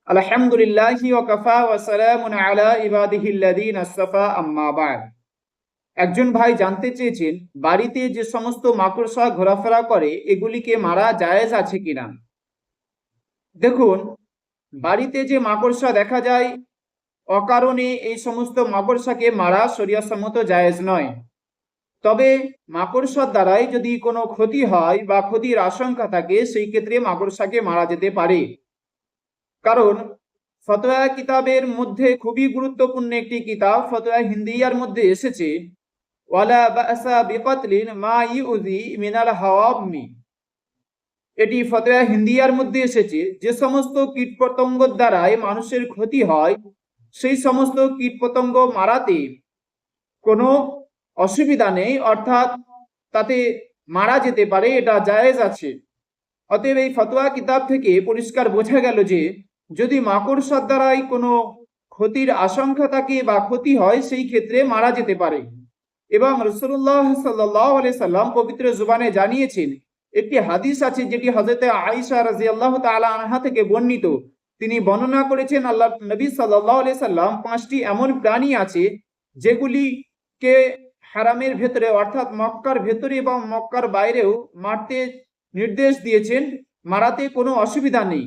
আলহামদুলিল্লাহি ওয়া কাফা ওয়া সালামুন আলা ইবাদিহিল্লাযীনা আসতাফা আম্মা বা'দ। একজন ভাই জানতে চেয়েছেন, বাড়িতে যে সমস্ত মাকড়সা ঘোরাফেরা করে এগুলিকে মারা জায়েজ আছে কিনা। দেখুন, বাড়িতে যে মাকড়সা দেখা যায় অকারণে এই সমস্ত মাকড়সাকে মারা শরীয়তসম্মত জায়েজ নয়। তবে মাকড়সার দ্বারাই যদি কোনো ক্ষতি হয় বা ক্ষতির আশঙ্কা থাকে সেই ক্ষেত্রে মাকড়সাকে মারা যেতে পারে। কারণ ফতোয়া কিতাবের মধ্যে খুবই গুরুত্বপূর্ণ একটি কিতাব ফতোয়া হিন্দিয়ার মধ্যে এসেছে, ওয়ালা বাসা বিকাতলিন মা ইউযি মিনাল হাওয়ামি। এটি ফতোয়া হিন্দিয়ার মধ্যে এসেছে, যে সমস্ত কীটপতঙ্গের দ্বারাই মানুষের ক্ষতি হয় সেই সমস্ত কীটপতঙ্গ মারাতে কোনো অসুবিধা নেই, অর্থাৎ তাতে মারা যেতে পারে, এটা জায়েজ আছে। অতএব এই ফতোয়া কিতাব থেকে পরিষ্কার বোঝা গেল যে যদি মাকড়সার দ্বারাই কোনো ক্ষতির আশঙ্কা থাকে বা ক্ষতি হয় সেই ক্ষেত্রে মারা যেতে পারে। এবং রাসূলুল্লাহ সাল্লাল্লাহু আলাইহি সাল্লাম পবিত্র জুবানে জানিয়েছেন, একটি হাদিস আছে যেটি হযরত আয়েশা রাদিয়াল্লাহু তাআলা আনহা থেকে বর্ণিত। তিনি বর্ণনা করেছেন, আল্লাহ নবী সাল্লাল্লাহু আলাইহি সাল্লাম 5টি এমন প্রাণী আছে যেগুলিকে হারামের ভেতরে অর্থাৎ মক্কার ভেতরে এবং মক্কার বাইরেও মারতে নির্দেশ দিয়েছেন, মারাতে কোনো অসুবিধা নেই।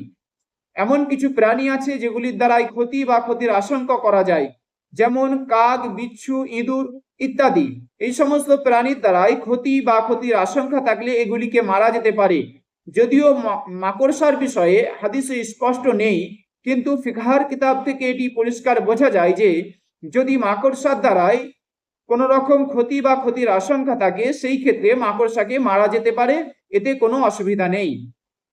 এমন কিছু প্রাণী আছে যেগুলির দ্বারাই ক্ষতি বা ক্ষতির আশঙ্কা করা যায়, যেমন কাক, বিচ্ছু, ইঁদুর ইত্যাদি। এই সমস্ত প্রাণীর দ্বারাই ক্ষতি বা ক্ষতির আশঙ্কা থাকলে এগুলিকে মারা যেতে পারে। যদিও মাকড়সার বিষয়ে হাদিসে স্পষ্ট নেই, কিন্তু ফিকহার কিতাব থেকে এটি পরিষ্কার বোঝা যায় যে যদি মাকড়সার দ্বারাই কোনো রকম ক্ষতি বা ক্ষতির আশঙ্কা থাকে সেই ক্ষেত্রে মাকড়সাকে মারা যেতে পারে, এতে কোনো অসুবিধা নেই।